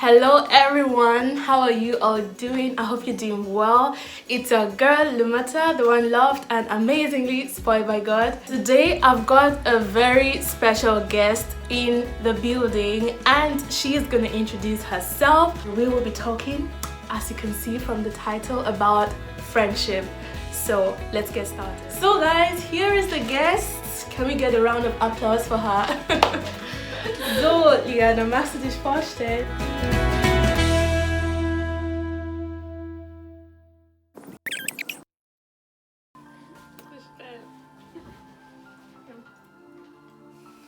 Hello everyone, how are you all doing? I hope you're doing well. It's your girl Lumata, the one loved and amazingly spoiled by God. Today I've got a very special guest in the building and she is gonna introduce herself. We will be talking, as you can see from the title, about friendship. So let's get started. So guys, here is the guest. Can we get a round of applause for her? So, Liana, magst du dich vorstellen?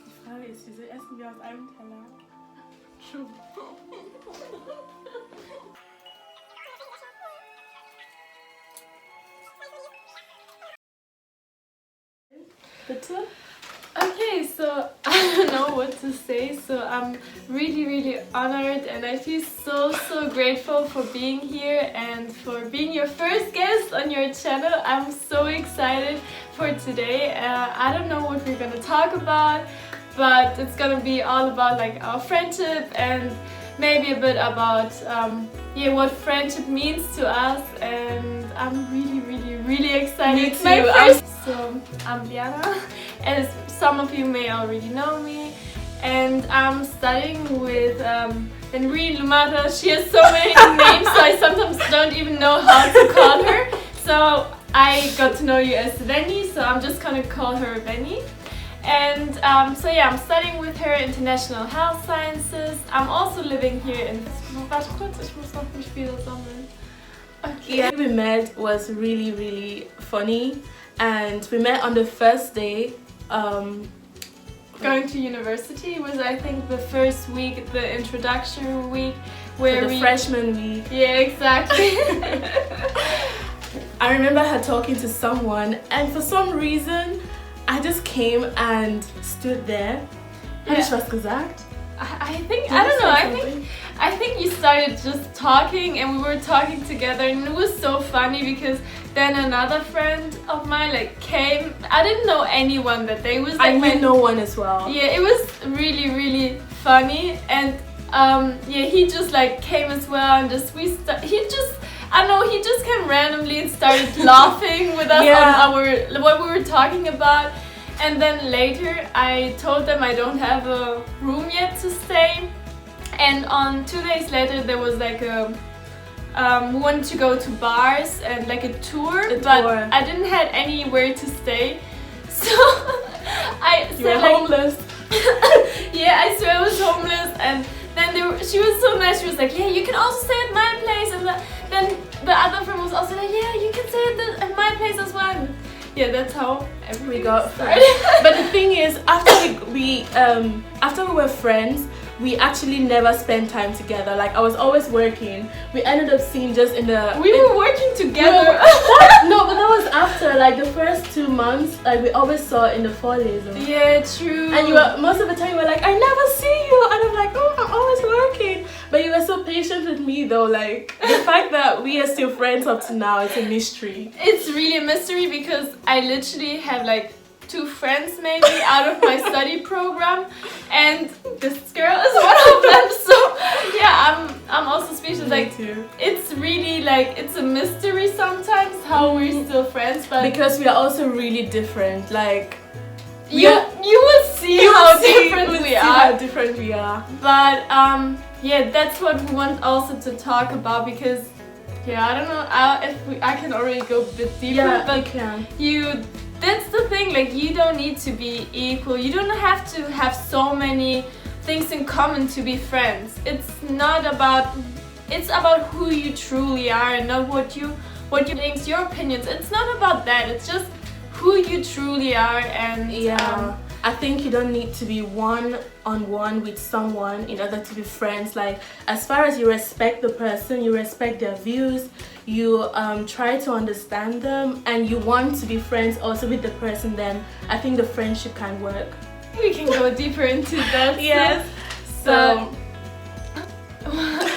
Die Frage ist, wieso essen wir aus einem Teller? True. Bitte? Okay, so I don't know what to say, so I'm really honored and I feel so grateful for being here and for being your first guest on your channel. I'm so excited for today. I don't know what we're gonna talk about, but it's gonna be all about like our friendship and maybe a bit about what friendship means to us, and I'm really excited. Me too. So I'm Liana, as some of you may already know me, and I'm studying with Henry Lumata. She has so many names, so I sometimes don't even know how to call her. So I got to know you as Venny, so I'm just gonna call her Venny. And so yeah, I'm studying with her International Health Sciences. I'm also living here in... Warte kurz, ich muss noch mich wieder sammeln. Okay. Yeah, we met was really funny, and we met on the first day. Going to university was, I think, the first week, the introduction week, where the freshman week. Yeah, exactly. I remember her talking to someone, and for some reason, I just came and stood there. Habe ich was gesagt? I don't know. I think you started just talking, and we were talking together, and it was so funny because then another friend of mine like came. I didn't know anyone that day. It was like I knew no one as well. Yeah, it was really funny, and he just like came as well, and I don't know, he just came randomly and started laughing with us on what we were talking about. And then later I told them I don't have a room yet to stay. And on 2 days later there was like a we wanted to go to bars and like a tour. I didn't have anywhere to stay. So You were homeless. Yeah, I swear I was homeless, and then she was so nice. She was like, yeah, you can also stay at my place, and then the other friend was also like, yeah, you can stay at my place as well. And yeah, that's how we got started. But the thing is, after we were friends, we actually never spent time together. Like, I was always working. We ended up seeing just in the... We were working together. No, but that was after, like, the first 2 months. Like, we always saw in the Vorlesung. Yeah, true. And most of the time you were like, I never see you. And I'm like, oh, I'm always working. But you were so patient with me, though. Like, the fact that we are still friends up to now, it's a mystery. It's really a mystery because I literally have, like, 2 friends maybe out of my study program, and this girl is one of them. So yeah, I'm also speechless. Like, too. It's really like, it's a mystery sometimes how we're still friends, but because we are also really different. Like, you will see how different we are. But yeah, that's what we want also to talk about, because yeah, I don't know if I can already go a bit deeper. Yeah, but can. That's the thing, like, you don't need to be equal. You don't have to have so many things in common to be friends. It's about who you truly are, and not what you think, your opinions. It's not about that. It's just who you truly are. And I think you don't need to be one-on-one with someone in order to be friends. Like, as far as you respect the person, you respect their views, you try to understand them, and you want to be friends also with the person, then I think the friendship can work. We can go deeper into that. Yes. So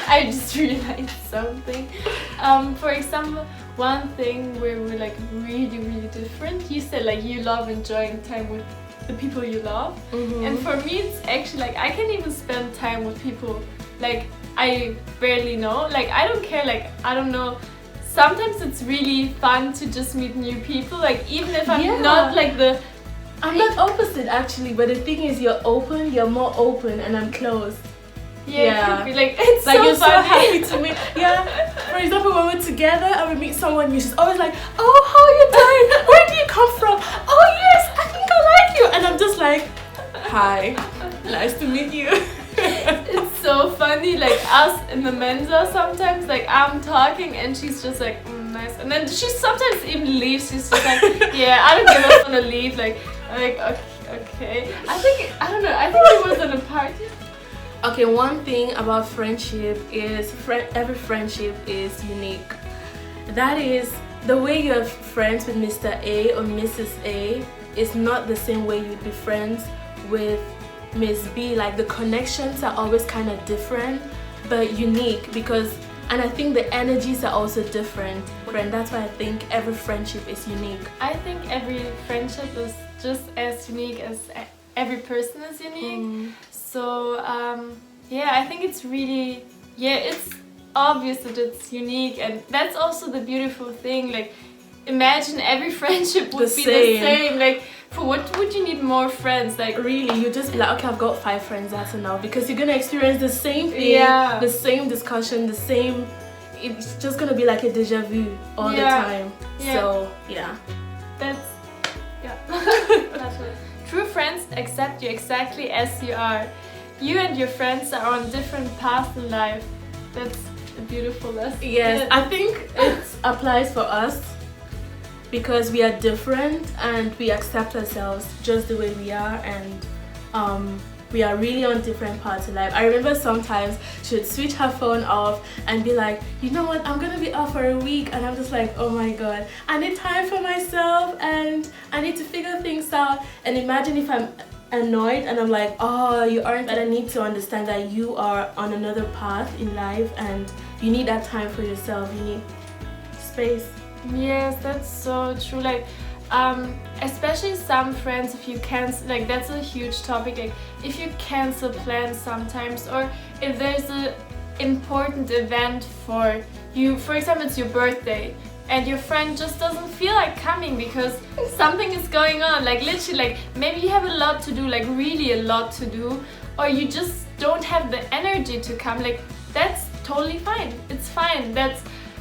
I just realized something. For example, one thing where we're like really different. You said like you love enjoying time with the people you love, and for me it's actually like I can't even spend time with people like I barely know. Like, I don't care, like, I don't know. Sometimes it's really fun to just meet new people, like, even if I'm not like the... I'm not opposite actually, but the thing is you're more open and I'm closed. Yeah. Could be, like, it's like so you're funny. so happy to meet. Yeah. For example, when we're together and we meet someone new, she's always like, "Oh, how are you doing? Where do you come from? Oh yes, I think I like you." And I'm just like, "Hi, nice to meet you." It's so funny, like us in the Mensa sometimes, like I'm talking and she's just like, nice. And then she sometimes even leaves. She's just like, yeah, I don't give up on to leave. Like okay. I don't know. I think it was at a party. Okay, one thing about friendship is every friendship is unique. That is, the way you have friends with Mr. A or Mrs. A is not the same way you'd be friends with Miss B. Like, the connections are always kind of different, but unique, and I think the energies are also different. And that's why I think every friendship is unique. I think every friendship is just as unique as every person is unique. So yeah, I think it's really, it's obvious that it's unique, and that's also the beautiful thing. Like, imagine every friendship would be the same. Like, for what would you need more friends? Like, really, you just be like, okay, I've got 5 friends, that's enough, because you're gonna experience the same thing, the same discussion, the same. It's just gonna be like a deja vu all the time. So that's what. True friends accept you exactly as you are. You and your friends are on different paths in life. That's a beautiful lesson. Yes, I think it applies for us because we are different and we accept ourselves just the way we are, and we are really on different parts of life. I remember sometimes she would switch her phone off and be like, you know what, I'm gonna be off for a week, and I'm just like, oh my god, I need time for myself and I need to figure things out. And imagine if I'm annoyed and I'm like, oh, you aren't. But I need to understand that you are on another path in life and you need that time for yourself. You need space. Yes, that's so true. Like, especially some friends, if you cancel, like, that's a huge topic. Like, if you cancel plans sometimes, or if there's an important event for you, for example, it's your birthday, and your friend just doesn't feel like coming because something is going on, like literally, like maybe you have a lot to do, like really a lot to do, or you just don't have the energy to come, like that's totally fine. It's fine.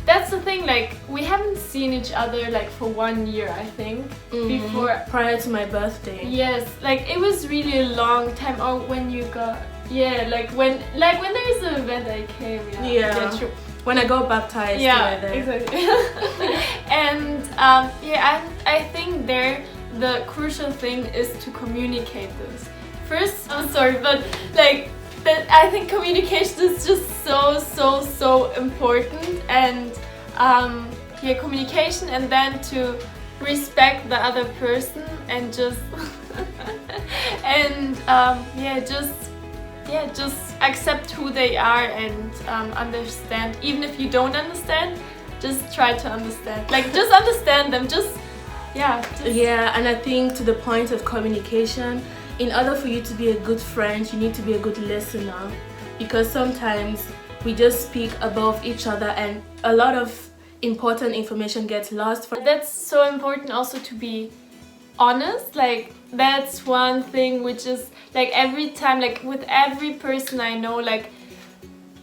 That's the thing, like we haven't seen each other like for 1 year, I think, before, prior to my birthday. Yes, like it was really a long time. Or when you got, like when there's an event I came, true. When I got baptized, exactly. And I think the crucial thing is to communicate this. First, I'm sorry, but like I think communication is just so important, and communication, and then to respect the other person and just and just accept who they are and understand. Even if you don't understand, just try to understand. Like, just understand them. And I think to the point of communication, in order for you to be a good friend, you need to be a good listener, because sometimes we just speak above each other and a lot of important information gets lost. That's so important also, to be honest. Like, that's one thing which is like every time, like with every person I know, like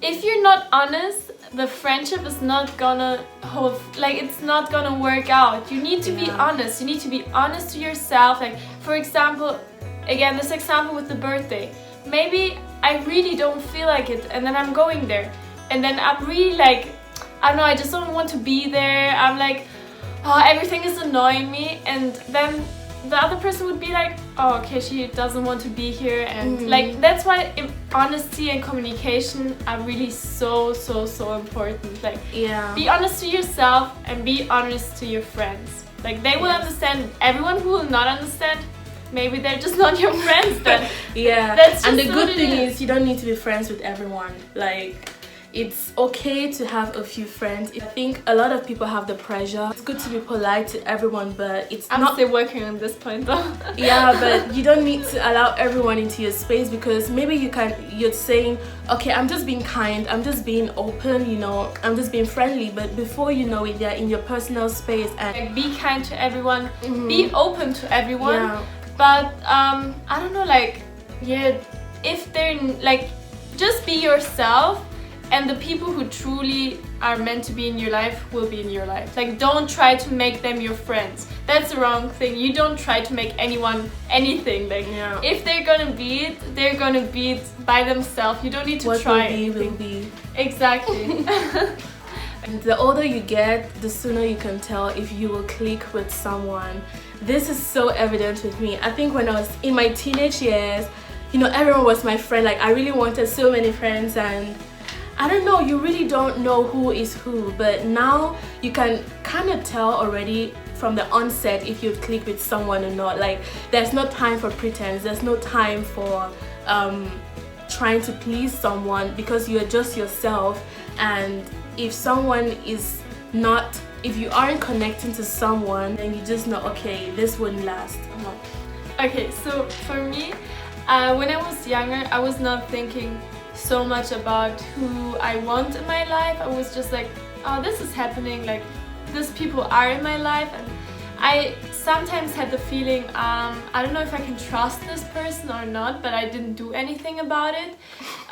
if you're not honest, the friendship is not gonna hold, like it's not gonna work out. You need to be honest. You need to be honest to yourself. Like, for example, again, this example with the birthday, maybe I really don't feel like it, and then I'm going there, and then I'm really like, I don't know, I just don't want to be there. I'm like, oh, everything is annoying me, and then the other person would be like, oh, okay, she doesn't want to be here, and like that's why honesty and communication are really so important. Like, be honest to yourself and be honest to your friends. Like, they will understand. Everyone who will not understand, maybe they're just not your friends then. That's and the good thing is you don't need to be friends with everyone. Like, it's okay to have a few friends. I think a lot of people have the pressure. It's good to be polite to everyone, but I'm still working on this point though. Yeah, but you don't need to allow everyone into your space, because maybe you're saying, okay, I'm just being kind, I'm just being open, you know, I'm just being friendly, but before you know it, they're in your personal space. And like, be kind to everyone, be open to everyone. Yeah. But I don't know, like, yeah, if they're like, just be yourself, and the people who truly are meant to be in your life will be in your life. Like, don't try to make them your friends. That's the wrong thing. You don't try to make anyone anything. Like, if they're gonna be it, they're gonna be it by themselves. You don't need to what try will be, anything. will be. Exactly. And the older you get, the sooner you can tell if you will click with someone. This is so evident with me. I think when I was in my teenage years, you know, everyone was my friend. Like, I really wanted so many friends, and I don't know, you really don't know who is who, but now you can kind of tell already from the onset if you click with someone or not. Like, there's no time for pretense, there's no time for trying to please someone, because you're just yourself. And if someone is not, if you aren't connecting to someone, then you just know, okay, this wouldn't last. Okay, so for me, when I was younger, I was not thinking so much about who I want in my life. I was just like, oh, this is happening, like, these people are in my life. And I sometimes had the feeling, I don't know if I can trust this person or not, but I didn't do anything about it.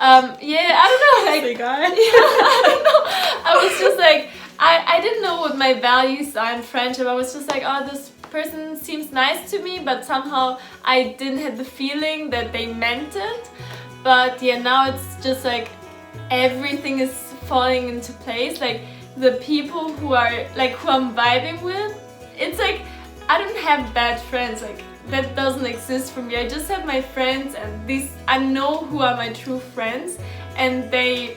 Yeah, I don't know, like, I don't know. I was just like, I didn't know what my values are in friendship. I was just like, oh, this person seems nice to me, but somehow I didn't have the feeling that they meant it. But yeah, now it's just like everything is falling into place. Like, the people who are like, who I'm vibing with, it's like, I don't have bad friends, like, that doesn't exist for me. I just have my friends, and these, I know who are my true friends, and they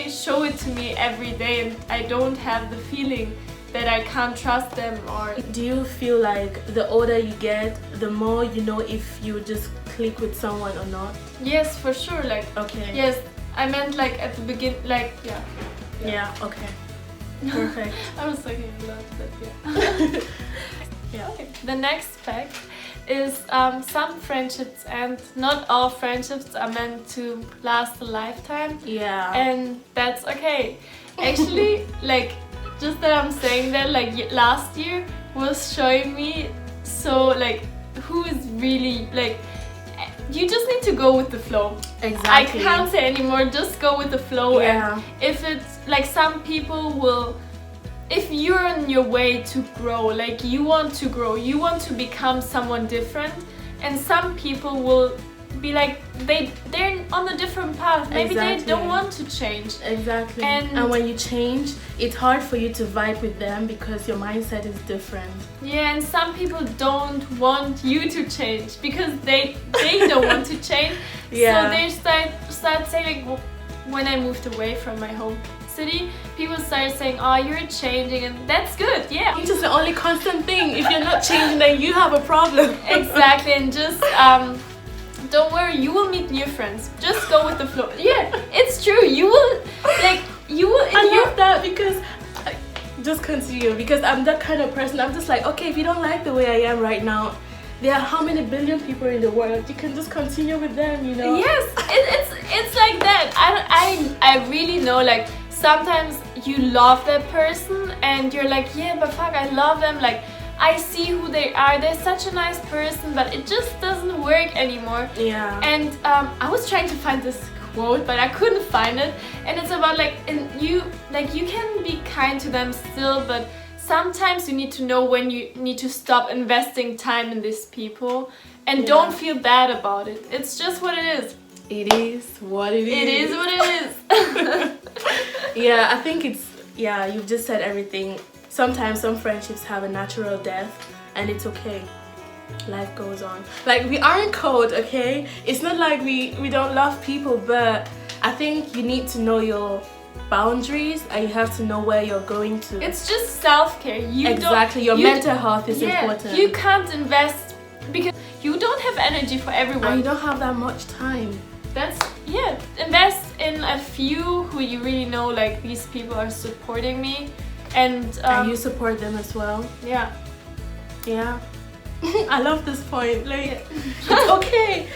show it to me every day, and I don't have the feeling that I can't trust them. Or do you feel like the older you get, the more you know if you just click with someone or not? Yes, for sure. Like, okay. Yes, I meant like at the beginning, like, yeah, okay. Perfect. I was thinking a lot, but yeah. Yeah. Okay. The next fact is some friendships, and not all friendships are meant to last a lifetime. Yeah. And that's okay. Actually, like, just that I'm saying that, like, last year was showing me, so like, who is really, like, you just need to go with the flow. Exactly. I can't say anymore, just go with the flow. Yeah. And if it's like, some people will, if you're on your way to grow, like, you want to grow, you want to become someone different, and some people will be like, they're on a different path, maybe they don't want to change. Exactly. And when you change, it's hard for you to vibe with them because your mindset is different. Yeah, and some people don't want you to change because they don't want to change. Yeah. So they start saying, like, when I moved away from my home city, people started saying, oh, you're changing, and that's good. Yeah, Change is the only constant thing. If you're not changing, then you have a problem. Exactly. And just don't worry, you will meet new friends. Just go with the flow. Yeah, it's true. You will, like, you will. I love that, because just continue, because I'm that kind of person. I'm just like, okay, if you don't like the way I am right now, there are how many billion people in the world, you can just continue with them, you know. Yes, it's like that. I really know, like, sometimes you love that person and you're like, yeah, but fuck, I love them, like, I see who they are, they're such a nice person, but it just doesn't work anymore. Yeah. And I was trying to find this quote, but I couldn't find it, and it's about, like, you can be kind to them still, but sometimes you need to know when you need to stop investing time in these people, and don't feel bad about it. It's just what it is. It is what it is. It is what it is. Yeah, I think you've just said everything. Sometimes some friendships have a natural death, and it's okay. Life goes on. Like, we aren't cold, okay? It's not like we don't love people, but I think you need to know your boundaries, and you have to know where you're going to. It's just self-care. Your mental health is important. You can't invest, because you don't have energy for everyone. And you don't have that much time. Invest in a few who you really know, like these people are supporting me, and you support them as well. Yeah. Yeah. I love this point. Like, it's okay.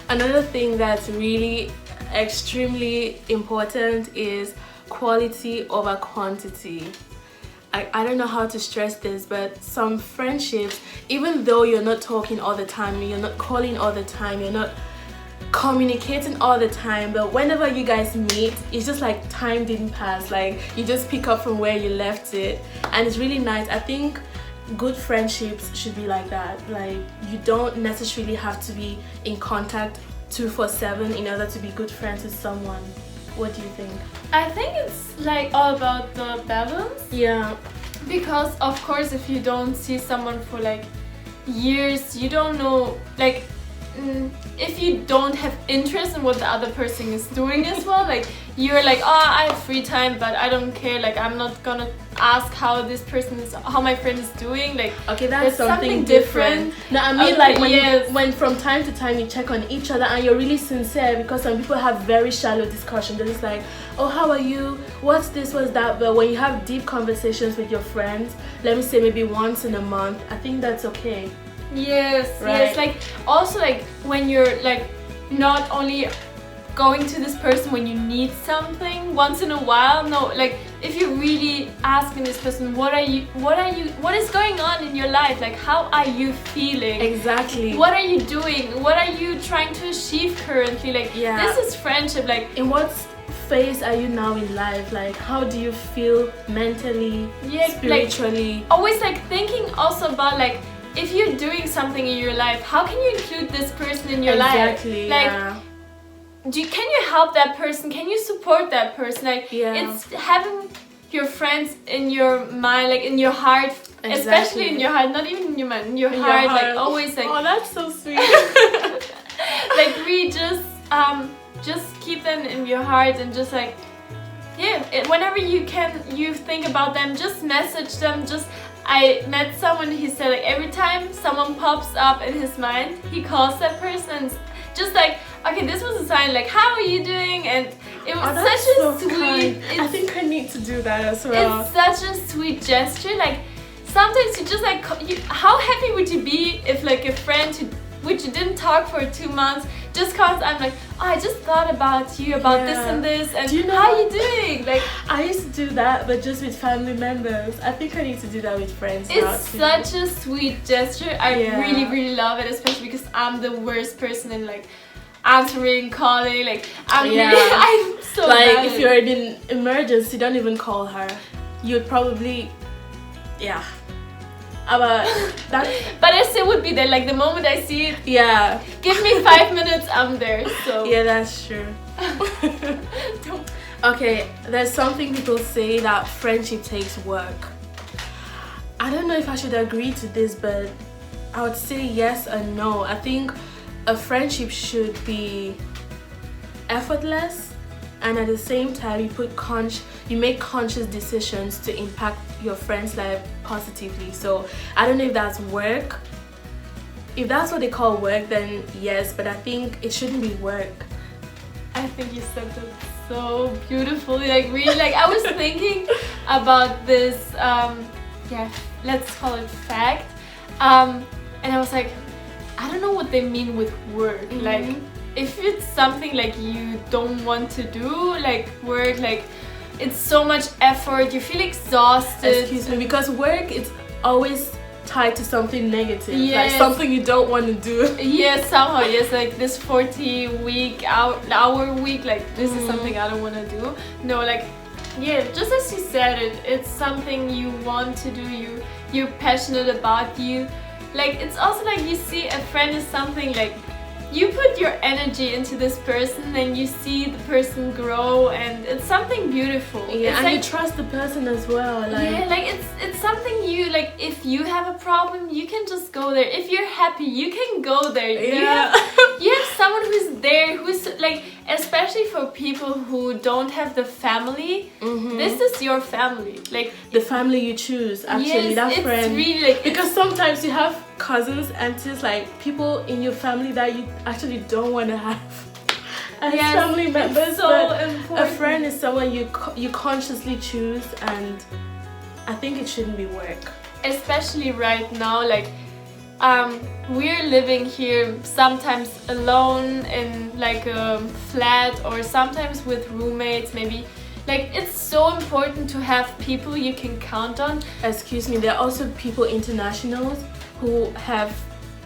Another thing that's really extremely important is quality over quantity. I don't know how to stress this, but some friendships, even though you're not talking all the time, you're not calling all the time, you're not communicating all the time, but whenever you guys meet, it's just like time didn't pass. Like, you just pick up from where you left it, and it's really nice. I think good friendships should be like that. Like, you don't necessarily have to be in contact 24/7 in order to be good friends with someone. What do you think? I think it's like all about the balance. Yeah. Because of course, if you don't see someone for like years, you don't know, like, if you don't have interest in what the other person is doing as well, like, you're like, oh, I have free time, but I don't care, like, I'm not gonna ask how my friend is doing. Like, okay, that's something different. No, I mean, like, when from time to time you check on each other and you're really sincere, because some people have very shallow discussions. They're just like, oh, how are you, what's this, what's that. But when you have deep conversations with your friends, let me say maybe once in a month, I think that's okay. Yes, right. Yes, like, also, like, when you're like not only going to this person when you need something once in a while. No, like, if you're really asking this person, what is going on in your life? Like, how are you feeling? Exactly. What are you doing? What are you trying to achieve currently? Like, this is friendship. Like, in what phase are you now in life? Like, how do you feel mentally, spiritually? Like, always like thinking also about, like, if you're doing something in your life, how can you include this person in your life? Like, can you help that person? Can you support that person? Like, it's having your friends in your mind, like in your heart, especially in your heart, not even in your mind, in your heart, like always, like, oh, that's so sweet. Like, we just keep them in your heart, and just like, whenever you can, you think about them, just message them. I met someone, he said, like, every time someone pops up in his mind, he calls that person and just like, okay, this was a sign, like, how are you doing? And it was such a sweet... I think I need to do that as well. It's such a sweet gesture. Like, sometimes you just like, how happy would you be if, like, a friend which you didn't talk for 2 months just calls, I'm like, oh, I just thought about you, about this and this, and how are you doing? Like, I used to do that, but just with family members. I think I need to do that with friends now, too. It's such a sweet gesture. I really, really love it, especially because I'm the worst person in, like, answering, calling. Like, I'm so like, bad. if you're in an emergency, don't even call her. You'd probably, but I still would be there. Like, the moment I see it, give me 5 minutes, I'm there. So yeah, that's true. Okay, there's something people say that friendship takes work. I don't know if I should agree to this, but I would say yes and no. I think a friendship should be effortless, and at the same time you make conscious decisions to impact your friend's life positively. So I don't know if that's work. If that's what they call work, then yes, but I think it shouldn't be work. I think you said that so beautifully. Like, really, like, I was thinking about this let's call it fact, and I was like, I don't know what they mean with work. Like, if it's something like you don't want to do, like work, like, it's so much effort, you feel exhausted. Excuse me, because work is always tied to something negative, like something you don't want to do. Yes, somehow, yes, like this 40-hour week, like, this is something I don't want to do. No, like, just as you said it, it's something you want to do, you're passionate about. Like, it's also like, you see a friend is something like, you put your energy into this person and you see the person grow, and it's something beautiful. Yeah, and like, you trust the person as well. Like, like, it's something you, like, if you have a problem, you can just go there. If you're happy, you can go there. You have someone who's there, who's like, especially for people who don't have the family, this is your family. Like, the family you choose, actually, that friend. It's really like, because sometimes you have cousins, aunties, like people in your family that you actually don't want to have. as Yes, family members, so but important. a friend is someone you consciously choose, and I think it shouldn't be work. Especially right now, like we're living here sometimes alone in like a flat or sometimes with roommates maybe. Like it's so important to have people you can count on. Excuse me, there are also people internationals who have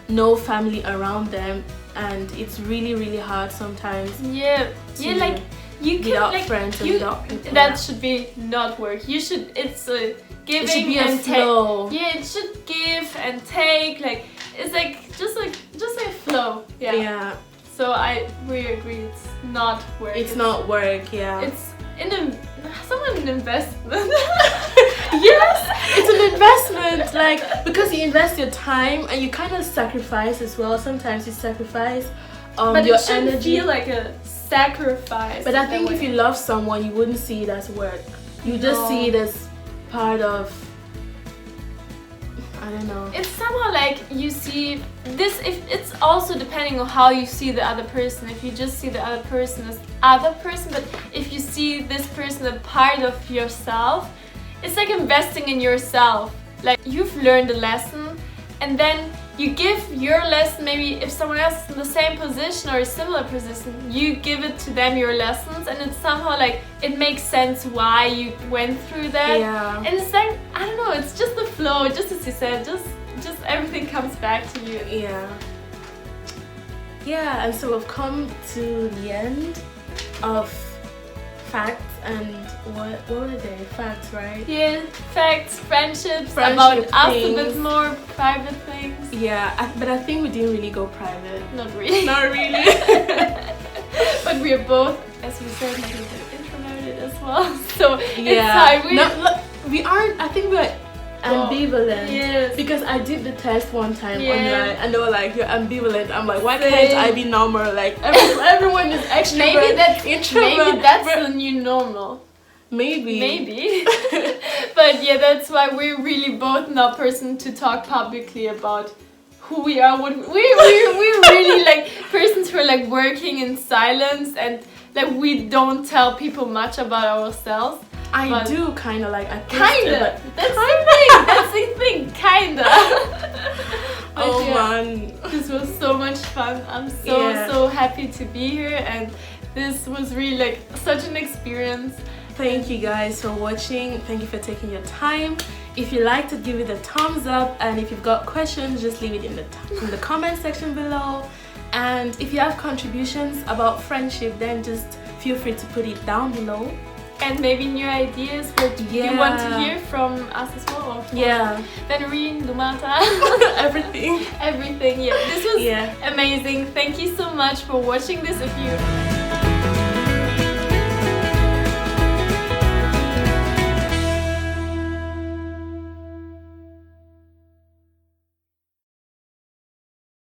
no family around them, and it's really really hard sometimes. Yeah, like you can without like friends and without people. that should be not work. You should, it's giving It should be a and flow. take. Yeah, it should give and take. Like it's like just a flow. Yeah. So we agree it's not work. It's not work. Yeah. It's an investment. Yes, it's an investment. Like because you invest your time and you kind of sacrifice as well. Sometimes you sacrifice But your it shouldn't energy. feel like a sacrifice. But I think if you love someone, you wouldn't see it as work. You just see it as part of, I don't know. It's somehow like you see this, if it's also depending on how you see the other person. If you just see the other person as other person, but if you see this person a part of yourself, it's like investing in yourself. Like you've learned a lesson and then you give your lesson, maybe if someone else is in the same position or a similar position, you give it to them your lessons, and it's somehow like it makes sense why you went through that. Yeah. And it's like, I don't know, it's just the flow, just as you said, just everything comes back to you. Yeah. Yeah, and so we've come to the end of facts, and what were they? Facts, right? Yeah, facts, friendships, Friendship about us a things. bit more, private things. Yeah, but I think we didn't really go private. Not really. Not really. But we are both, as we said, like a bit introverted as well. So Yeah. it's hard. We aren't. I think we're ambivalent. Yes. Because I did the test one time Yeah. online, and they were like, "You're ambivalent." I'm like, "Why Same. can't I be normal? Like everyone is extrovert, introvert." Maybe that's but- the new normal. Maybe. Maybe. But yeah, that's why we're really both not person to talk publicly about who we are. What we're really like persons who are like working in silence, and like we don't tell people much about ourselves. I do kind of like. Kinda. That's the thing. That's the thing. Kinda. Oh yeah, man. this was so much fun. I'm so happy to be here, and this was really like such an experience. Thank you guys for watching. Thank you for taking your time. If you liked it, give it a thumbs up, and if you've got questions, just leave it in the comment section below. And if you have contributions about friendship, then just feel free to put it down below. And maybe new ideas what you want to hear from us as well. Or from Venerine, Lumata, Everything. everything. Yeah, this was amazing. Thank you so much for watching this. If you